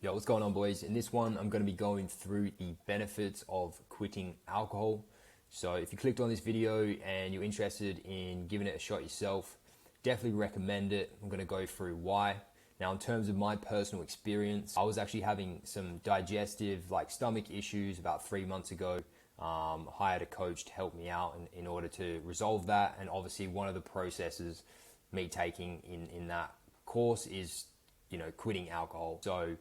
Yo, what's going on, boys? In this one, I'm going to be going through the benefits of quitting alcohol. So if you clicked on this video and you're interested in giving it a shot yourself, definitely recommend it. I'm going to go through why. Now, in terms of my personal experience, I was actually having some digestive, stomach issues about 3 months ago. Hired a coach to help me out in order to resolve that. And obviously one of the processes me taking in that course is, quitting alcohol. So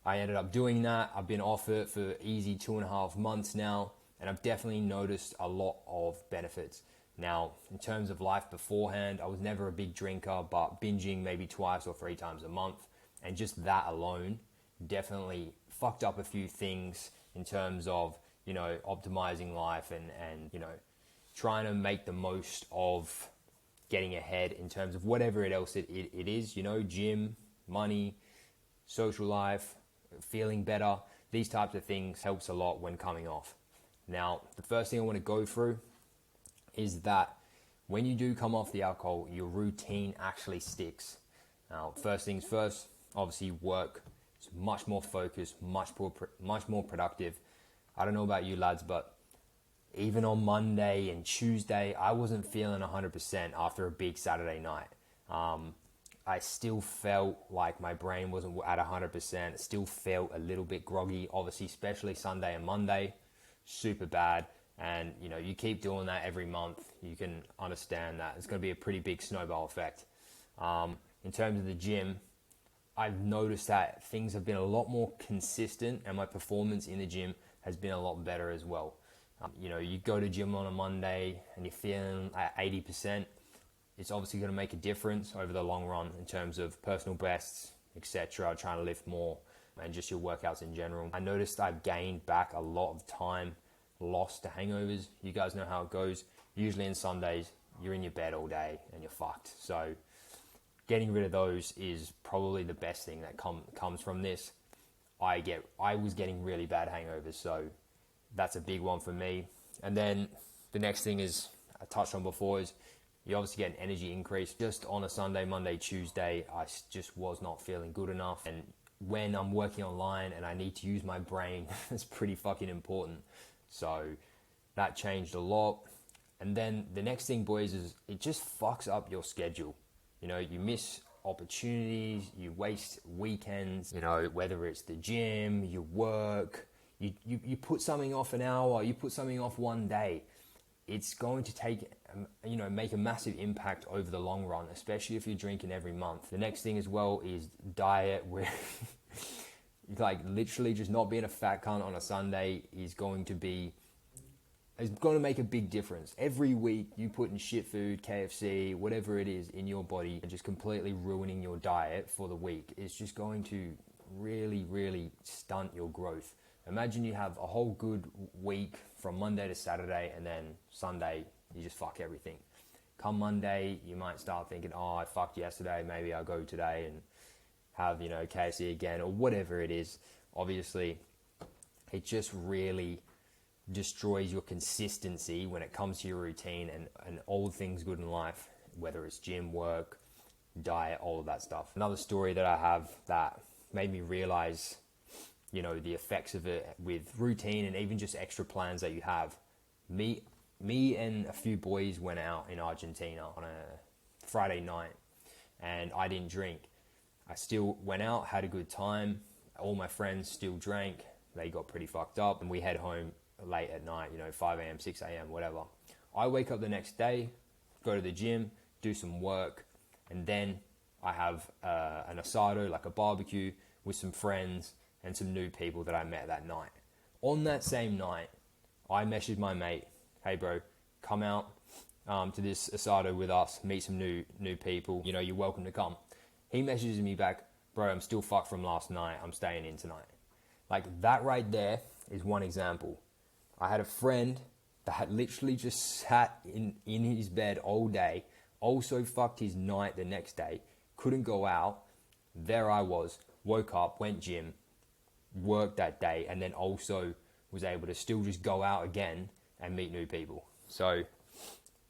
I ended up doing that. I've been off it for easy 2.5 months now, and I've definitely noticed a lot of benefits. Now, in terms of life beforehand, I was never a big drinker, but binging maybe 2 or 3 times a month, and just that alone definitely fucked up a few things in terms of, optimizing life and trying to make the most of getting ahead in terms of whatever else it is, gym, money, social life, feeling better. These types of things helps a lot when coming off. Now, the first thing I want to go through is that when you do come off the alcohol, your routine actually sticks. Now, first things first, obviously work. It's much more focused, much more productive. I don't know about you lads, but even on Monday and Tuesday, I wasn't feeling 100% after a big Saturday night. I still felt like my brain wasn't at 100%. Still felt a little bit groggy, obviously, especially Sunday and Monday, super bad. And, you keep doing that every month, you can understand that it's going to be a pretty big snowball effect. In terms of the gym, I've noticed that things have been a lot more consistent and my performance in the gym has been a lot better as well. You go to gym on a Monday and you're feeling at 80%. It's obviously going to make a difference over the long run in terms of personal bests, etc., trying to lift more and just your workouts in general. I noticed I've gained back a lot of time lost to hangovers. You guys know how it goes. Usually on Sundays, you're in your bed all day and you're fucked. So getting rid of those is probably the best thing that comes from this. I was getting really bad hangovers, so that's a big one for me. And then the next thing is, I touched on before, is you obviously get an energy increase. Just on a Sunday, Monday, Tuesday, I just was not feeling good enough. And when I'm working online and I need to use my brain, it's pretty fucking important. So that changed a lot. And then the next thing, boys, is it just fucks up your schedule. You miss opportunities, you waste weekends, whether it's the gym, your work, you put something off an hour, you put something off one day. It's going to make a massive impact over the long run, especially if you're drinking every month. The next thing as well is diet, where literally just not being a fat cunt on a Sunday is going to make a big difference. Every week you put in shit food, KFC, whatever it is in your body, and just completely ruining your diet for the week. It's just going to really, really stunt your growth. Imagine you have a whole good week from Monday to Saturday, and then Sunday, you just fuck everything. Come Monday, you might start thinking, oh, I fucked yesterday, maybe I'll go today and have, KFC again, or whatever it is. Obviously, it just really destroys your consistency when it comes to your routine and all things good in life, whether it's gym, work, diet, all of that stuff. Another story that I have that made me realize the effects of it with routine and even just extra plans that you have. Me and a few boys went out in Argentina on a Friday night, and I didn't drink. I still went out, had a good time. All my friends still drank. They got pretty fucked up, and we head home late at night, 5 a.m., 6 a.m., whatever. I wake up the next day, go to the gym, do some work, and then I have an asado, like a barbecue, with some friends and some new people that I met that night. On that same night, I messaged my mate, hey bro, come out to this asado with us, meet some new people, you're welcome to come. He messages me back, bro, I'm still fucked from last night, I'm staying in tonight. That right there is one example. I had a friend that had literally just sat in his bed all day, also fucked his night the next day, couldn't go out. There I was, woke up, went gym, worked that day, and then also was able to still just go out again and meet new people. So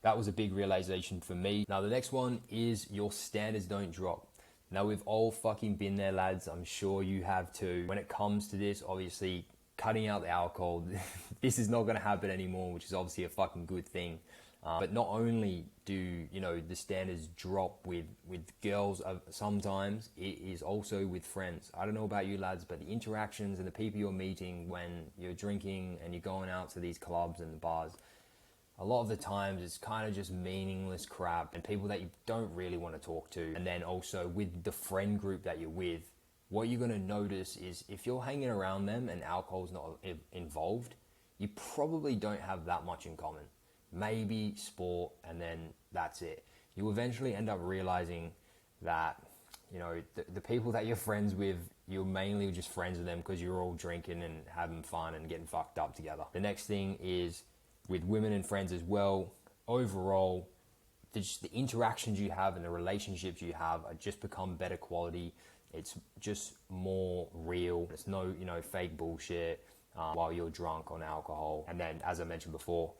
that was a big realization for me. Now the next one is your standards don't drop. Now, we've all fucking been there, lads. I'm sure you have too. When it comes to this, obviously, cutting out the alcohol, this is not going to happen anymore, which is obviously a fucking good thing. But not only do, the standards drop with girls sometimes, it is also with friends. I don't know about you lads, but the interactions and the people you're meeting when you're drinking and you're going out to these clubs and the bars, a lot of the times it's kind of just meaningless crap and people that you don't really want to talk to. And then also with the friend group that you're with, what you're going to notice is if you're hanging around them and alcohol's not involved, you probably don't have that much in common. Maybe sport, and then that's it. You eventually end up realizing that, the people that you're friends with, you're mainly just friends with them because you're all drinking and having fun and getting fucked up together. The next thing is with women and friends as well. Overall, the interactions you have and the relationships you have are just become better quality. It's just more real. It's no, fake bullshit while you're drunk on alcohol. And then, as I mentioned before,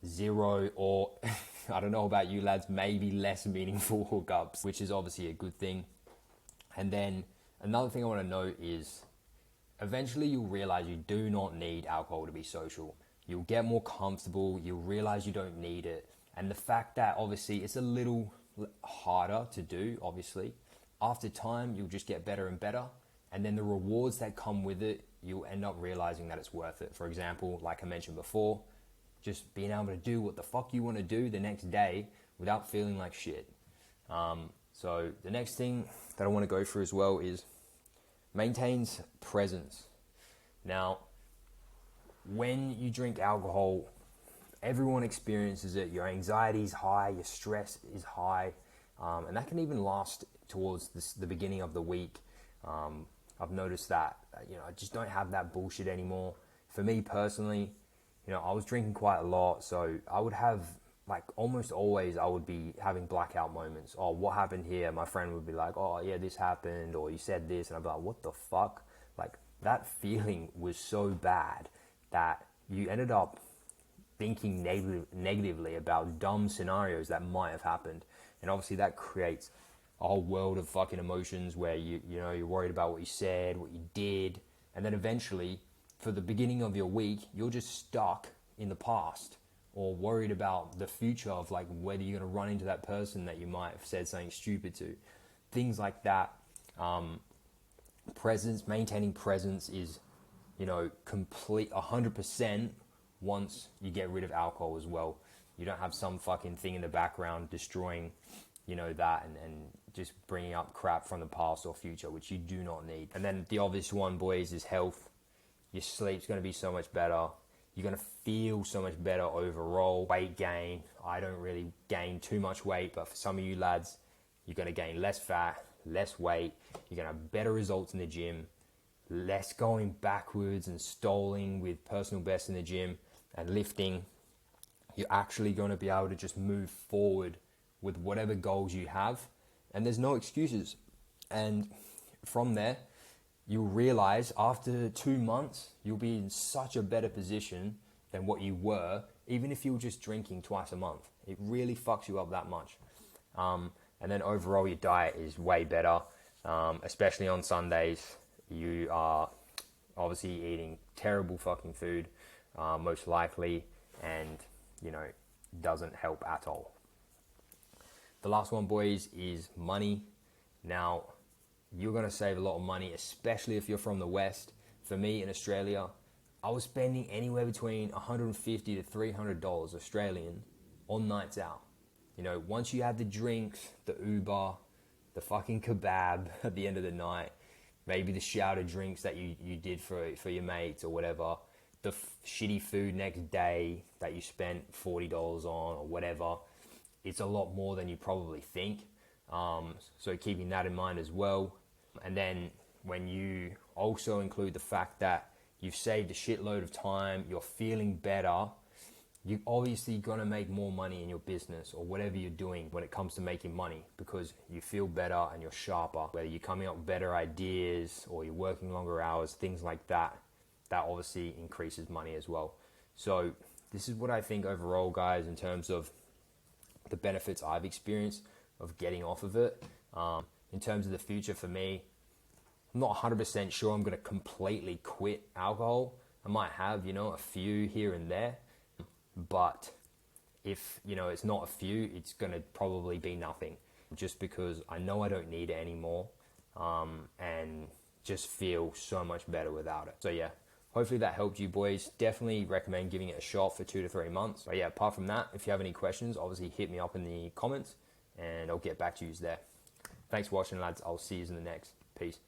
zero or I don't know about you lads, maybe less meaningful hookups, which is obviously a good thing. And then another thing I want to note is eventually you'll realize you do not need alcohol to be social. You'll get more comfortable, you'll realize you don't need it. And the fact that obviously it's a little harder to do, obviously, after time you'll just get better and better. And then the rewards that come with it, you'll end up realizing that it's worth it. For example, like I mentioned before, just being able to do what the fuck you want to do the next day without feeling like shit. So the next thing that I want to go through as well is maintains presence. Now, when you drink alcohol, everyone experiences it. Your anxiety is high, your stress is high, and that can even last towards the beginning of the week. I've noticed that, I just don't have that bullshit anymore. For me personally, I was drinking quite a lot, so I would have, almost always I would be having blackout moments. Oh, what happened here? My friend would be like, oh, yeah, this happened, or you said this, and I'd be like, what the fuck? That feeling was so bad that you ended up thinking negatively about dumb scenarios that might have happened. And obviously that creates a whole world of fucking emotions where you're worried about what you said, what you did, and then eventually, for the beginning of your week, you're just stuck in the past or worried about the future of whether you're going to run into that person that you might have said something stupid to. Things like that. Maintaining presence is, complete 100% once you get rid of alcohol as well. You don't have some fucking thing in the background destroying, that and just bringing up crap from the past or future, which you do not need. And then the obvious one, boys, is health. Your sleep's going to be so much better. You're going to feel so much better overall. Weight gain. I don't really gain too much weight, but for some of you lads, you're going to gain less fat, less weight. You're going to have better results in the gym, less going backwards and stalling with personal best in the gym and lifting. You're actually going to be able to just move forward with whatever goals you have, and there's no excuses. And from there, you'll realize after 2 months, you'll be in such a better position than what you were, even if you were just drinking twice a month. It really fucks you up that much. And then overall, your diet is way better, especially on Sundays. You are obviously eating terrible fucking food, most likely, and, doesn't help at all. The last one, boys, is money. Now, you're going to save a lot of money, especially if you're from the West. For me, in Australia, I was spending anywhere between $150 to $300 Australian on nights out. Once you have the drinks, the Uber, the fucking kebab at the end of the night, maybe the shower drinks that you did for your mates or whatever, the shitty food next day that you spent $40 on or whatever, it's a lot more than you probably think. So keeping that in mind as well. And then when you also include the fact that you've saved a shitload of time, you're feeling better, you're obviously going to make more money in your business or whatever you're doing when it comes to making money, because you feel better and you're sharper. Whether you're coming up with better ideas or you're working longer hours, things like that, that obviously increases money as well. So this is what I think overall, guys, in terms of the benefits I've experienced of getting off of it. in terms of the future for me, I'm not 100% sure I'm going to completely quit alcohol. I might have, a few here and there, but if, it's not a few, it's going to probably be nothing, just because I know I don't need it anymore, and just feel so much better without it. So yeah, hopefully that helped you boys. Definitely recommend giving it a shot for 2 to 3 months. But yeah, apart from that, if you have any questions, obviously hit me up in the comments and I'll get back to you there. Thanks for watching, lads. I'll see you in the next. Peace.